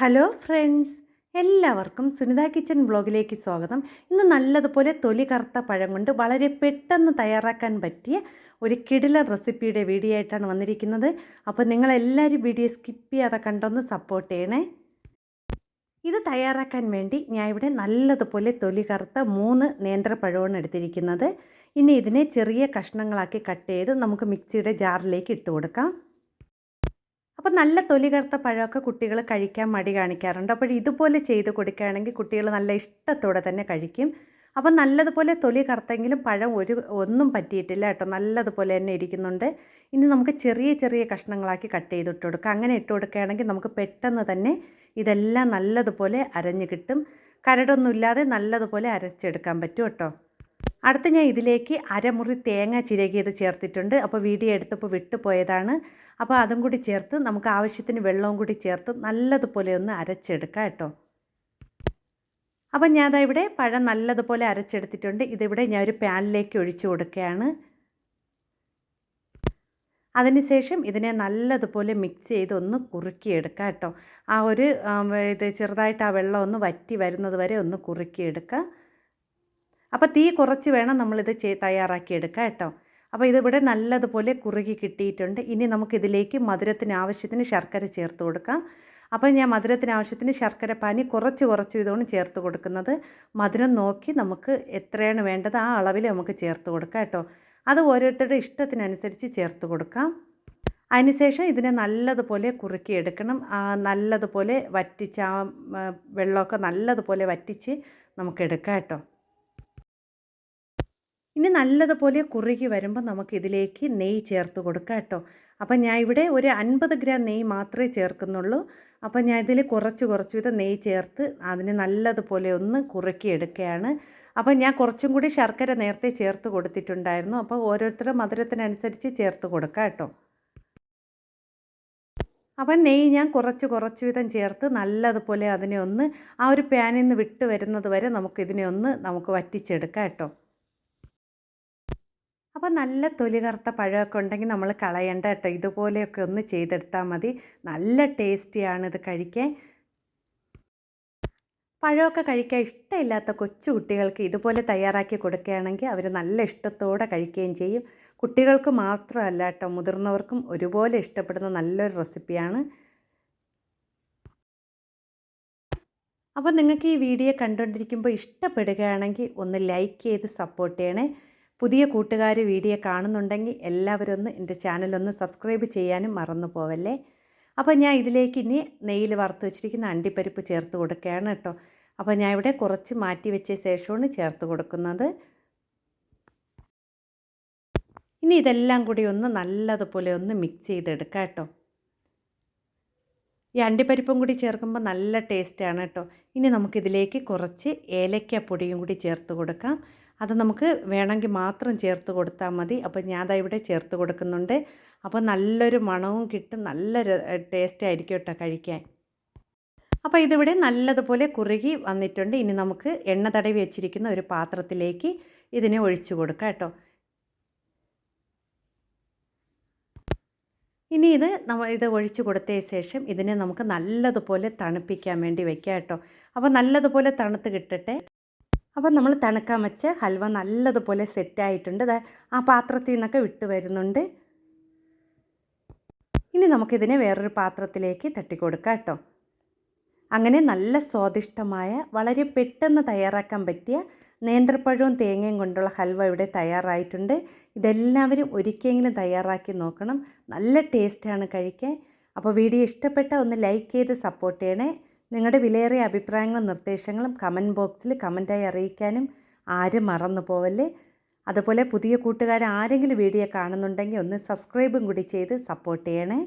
Hello friends, എല്ലാവർക്കും Sunitha kitchen വ്ളോഗിലേക്ക് സ്വാഗതം. ഇന്ന് നല്ലതുപോലെ തൊലി കറുത്ത പഴം കൊണ്ട് വളരെ പെട്ടെന്ന് തയ്യാറാക്കാൻ പറ്റിയ ഒരു കിടിലൻ റെസിപ്പിയുടെ വീഡിയോ ആയിട്ടാണ് വന്നിരിക്കുന്നത്. അപ്പോൾ നിങ്ങളെല്ലാവരും വീഡിയോ സ്കിപ്പ് ചെയ്യാതെ കണ്ടൊന്ന് സപ്പോർട്ട് ചെയ്യണേ. ഇത് തയ്യാറാക്കാൻ വേണ്ടി ഞാൻ ഇവിടെ നല്ലതുപോലെ തൊലി കറുത്ത 3 നേന്ത്രപ്പഴമാണ് എടുത്തിരിക്കുന്നത്. ഇനി ഇതിനെ ചെറിയ കഷ്ണങ്ങളാക്കി കട്ട് ചെയ്ത് നമുക്ക് മിക്സിയുടെ ജാറിലേക്ക് ഇട്ട് കൊടുക്കാം. അപ്പോൾ നല്ല തൊലി കറുത്ത പഴമൊക്കെ കുട്ടികൾ കഴിക്കാൻ മടി കാണിക്കാറുണ്ട്. അപ്പോൾ ഇതുപോലെ ചെയ്ത് കൊടുക്കുകയാണെങ്കിൽ കുട്ടികൾ നല്ല ഇഷ്ടത്തോടെ തന്നെ കഴിക്കും. അപ്പോൾ നല്ലതുപോലെ തൊലി കറുത്തെങ്കിലും പഴം ഒന്നും പറ്റിയിട്ടില്ല കേട്ടോ, നല്ലതുപോലെ തന്നെ ഇരിക്കുന്നുണ്ട്. ഇനി നമുക്ക് ചെറിയ ചെറിയ കഷ്ണങ്ങളാക്കി കട്ട് ചെയ്തിട്ട് കൊടുക്കാം. അങ്ങനെ ഇട്ട് കൊടുക്കുകയാണെങ്കിൽ നമുക്ക് പെട്ടെന്ന് തന്നെ ഇതെല്ലാം നല്ലതുപോലെ അരഞ്ഞ് കിട്ടും. കരടൊന്നുമില്ലാതെ നല്ലതുപോലെ അരച്ചെടുക്കാൻ പറ്റും കേട്ടോ. അടുത്ത് ഞാൻ ഇതിലേക്ക് അരമുറി തേങ്ങ ചിരകിയത് ചേർത്തിട്ടുണ്ട്. അപ്പോൾ വീഡിയോ എടുത്തപ്പോൾ വിട്ടുപോയതാണ്. അപ്പോൾ അതും കൂടി ചേർത്ത് നമുക്ക് ആവശ്യത്തിന് വെള്ളവും കൂടി ചേർത്ത് നല്ലതുപോലെ ഒന്ന് അരച്ചെടുക്കാം കേട്ടോ. അപ്പം ഞാൻ ഇവിടെ പഴം നല്ലതുപോലെ അരച്ചെടുത്തിട്ടുണ്ട്. ഇതിവിടെ ഞാൻ ഒരു പാനിലേക്ക് ഒഴിച്ചു കൊടുക്കുകയാണ്. അതിനുശേഷം ഇതിനെ നല്ലതുപോലെ മിക്സ് ചെയ്ത് ഒന്ന് കുറുക്കിയെടുക്കാം കേട്ടോ. ഇത് ചെറുതായിട്ട് ആ വെള്ളം ഒന്ന് വറ്റി വരുന്നത് വരെ ഒന്ന് കുറുക്കിയെടുക്കുക. അപ്പോൾ തീ കുറച്ച് വേണം നമ്മളിത് തയ്യാറാക്കിയെടുക്കാം കേട്ടോ. അപ്പോൾ ഇതിവിടെ നല്ലതുപോലെ കുറുകി കിട്ടിയിട്ടുണ്ട്. ഇനി നമുക്കിതിലേക്ക് മധുരത്തിന് ആവശ്യത്തിന് ശർക്കര ചേർത്ത് കൊടുക്കാം. അപ്പോൾ ഞാൻ മധുരത്തിന് ആവശ്യത്തിന് ശർക്കര പാനി കുറച്ച് ഇതാണ് ചേർത്ത് കൊടുക്കുന്നത്. മധുരം നോക്കി നമുക്ക് എത്രയാണ് വേണ്ടത് ആ അളവിൽ നമുക്ക് ചേർത്ത് കൊടുക്കാം കേട്ടോ. അത് ഓരോരുത്തരുടെ ഇഷ്ടത്തിനനുസരിച്ച് ചേർത്ത് കൊടുക്കാം. അതിനുശേഷം ഇതിനെ നല്ലതുപോലെ കുറുക്കിയെടുക്കണം. നല്ലതുപോലെ വറ്റിച്ച് ആ വെള്ളമൊക്കെ നല്ലതുപോലെ വറ്റിച്ച് നമുക്കെടുക്കാം കേട്ടോ. ഇനി നല്ലതുപോലെ കുറുകി വരുമ്പോൾ നമുക്കിതിലേക്ക് നെയ്യ് ചേർത്ത് കൊടുക്കാം കേട്ടോ. അപ്പം ഞാൻ ഇവിടെ ഒരു 50 ഗ്രാം നെയ്യ് മാത്രമേ ചേർക്കുന്നുള്ളൂ. അപ്പം ഞാൻ ഇതിൽ കുറച്ച് വീതം നെയ്യ് ചേർത്ത് അതിന് നല്ലതുപോലെ ഒന്ന് കുറുക്കിയെടുക്കുകയാണ്. അപ്പം ഞാൻ കുറച്ചും കൂടി ശർക്കര നേരത്തെ ചേർത്ത് കൊടുത്തിട്ടുണ്ടായിരുന്നു. അപ്പോൾ ഓരോരുത്തരുടെ മധുരത്തിനനുസരിച്ച് ചേർത്ത് കൊടുക്കാം കേട്ടോ. അപ്പം നെയ്യ് ഞാൻ കുറച്ച് വീതം ചേർത്ത് നല്ലതുപോലെ അതിനെ ഒന്ന് ആ ഒരു പാനിൽ നിന്ന് വിട്ട് വരുന്നത് വരെ നമുക്ക് വറ്റിച്ചെടുക്കാം കേട്ടോ. അപ്പോൾ നല്ല തൊലി കറുത്ത പഴമൊക്കെ ഉണ്ടെങ്കിൽ നമ്മൾ കളയണ്ട കേട്ടോ. ഇതുപോലെയൊക്കെ ഒന്ന് ചെയ്തെടുത്താൽ മതി. നല്ല ടേസ്റ്റിയാണിത് കഴിക്കാൻ. പഴമൊക്കെ കഴിക്കാൻ ഇഷ്ടമില്ലാത്ത കൊച്ചു കുട്ടികൾക്ക് ഇതുപോലെ തയ്യാറാക്കി കൊടുക്കുകയാണെങ്കിൽ അവർ നല്ല ഇഷ്ടത്തോടെ കഴിക്കുകയും ചെയ്യും. കുട്ടികൾക്ക് മാത്രമല്ല കേട്ടോ, മുതിർന്നവർക്കും ഒരുപോലെ ഇഷ്ടപ്പെടുന്ന നല്ലൊരു റെസിപ്പിയാണ്. അപ്പോൾ നിങ്ങൾക്ക് ഈ വീഡിയോ കണ്ടുകൊണ്ടിരിക്കുമ്പോൾ ഇഷ്ടപ്പെടുകയാണെങ്കിൽ ഒന്ന് ലൈക്ക് ചെയ്ത് സപ്പോർട്ട് ചെയ്യണേ. പുതിയ കൂട്ടുകാർ വീഡിയോ കാണുന്നുണ്ടെങ്കിൽ എല്ലാവരും ഒന്ന് എൻ്റെ ചാനലൊന്ന് സബ്സ്ക്രൈബ് ചെയ്യാനും മറന്നു പോവല്ലേ. അപ്പോൾ ഞാൻ ഇതിലേക്ക് ഇനി നെയ്യിൽ വറുത്ത് വെച്ചിരിക്കുന്ന അണ്ടിപ്പരിപ്പ് ചേർത്ത് കൊടുക്കുകയാണ് കേട്ടോ. അപ്പോൾ ഞാൻ ഇവിടെ കുറച്ച് മാറ്റി വെച്ച ശേഷമാണ് ചേർത്ത് കൊടുക്കുന്നത്. ഇനി ഇതെല്ലാം കൂടി ഒന്ന് നല്ലതുപോലെ ഒന്ന് മിക്സ് ചെയ്തെടുക്കാം കേട്ടോ. ഈ അണ്ടിപ്പരിപ്പും കൂടി ചേർക്കുമ്പോൾ നല്ല ടേസ്റ്റാണ് കേട്ടോ. ഇനി നമുക്കിതിലേക്ക് കുറച്ച് ഏലക്കപ്പൊടിയും കൂടി ചേർത്ത് കൊടുക്കാം. അത് നമുക്ക് വേണമെങ്കിൽ മാത്രം ചേർത്ത് കൊടുത്താൽ മതി. അപ്പോൾ ഞാൻ ഇവിടെ ചേർത്ത് കൊടുക്കുന്നുണ്ട്. അപ്പോൾ നല്ലൊരു മണവും കിട്ടും, നല്ല ടേസ്റ്റ് ആയിരിക്കും കേട്ടോ കഴിക്കാൻ. അപ്പോൾ ഇതിവിടെ നല്ലതുപോലെ കുറുകി വന്നിട്ടുണ്ട്. ഇനി നമുക്ക് എണ്ണ തടവി വെച്ചിരിക്കുന്ന ഒരു പാത്രത്തിലേക്ക് ഇതിനെ ഒഴിച്ചു കൊടുക്കാം കേട്ടോ. ഇനി ഇത് ഒഴിച്ചു കൊടുത്ത ശേഷം ഇതിനെ നമുക്ക് നല്ലതുപോലെ തണുപ്പിക്കാൻ വേണ്ടി വയ്ക്കാം കേട്ടോ. അപ്പോൾ നല്ലതുപോലെ തണുത്ത് കിട്ടട്ടെ. അപ്പോൾ നമ്മൾ തണുക്കാൻ വെച്ച ഹൽവ നല്ലതുപോലെ സെറ്റായിട്ടുണ്ട്. ആ പാത്രത്തിൽ നിന്നൊക്കെ വിട്ട് വരുന്നുണ്ട്. ഇനി നമുക്കിതിനെ വേറൊരു പാത്രത്തിലേക്ക് തട്ടിക്കൊടുക്കാം കേട്ടോ. അങ്ങനെ നല്ല സ്വാദിഷ്ടമായ വളരെ പെട്ടെന്ന് തയ്യാറാക്കാൻ പറ്റിയ നേന്ത്രപ്പഴവും തേങ്ങയും കൊണ്ടുള്ള ഹൽവ ഇവിടെ തയ്യാറായിട്ടുണ്ട്. ഇതെല്ലാവരും ഒരിക്കലെങ്കിലും തയ്യാറാക്കി നോക്കണം. നല്ല ടേസ്റ്റാണ് കഴിക്കാൻ. അപ്പോൾ വീഡിയോ ഇഷ്ടപ്പെട്ടാൽ ഒന്ന് ലൈക്ക് ചെയ്ത് സപ്പോർട്ട് ചെയ്യണേ. നിങ്ങളുടെ വിലയേറിയ അഭിപ്രായങ്ങളും നിർദ്ദേശങ്ങളും കമൻറ്റ് ബോക്സിൽ കമൻറ്റായി അറിയിക്കാനും ആരും മറന്നു പോവല്ലേ. അതുപോലെ പുതിയ കൂട്ടുകാർ ആരെങ്കിലും വീഡിയോ കാണുന്നുണ്ടെങ്കിൽ ഒന്ന് സബ്സ്ക്രൈബും കൂടി ചെയ്ത് സപ്പോർട്ട് ചെയ്യണേ.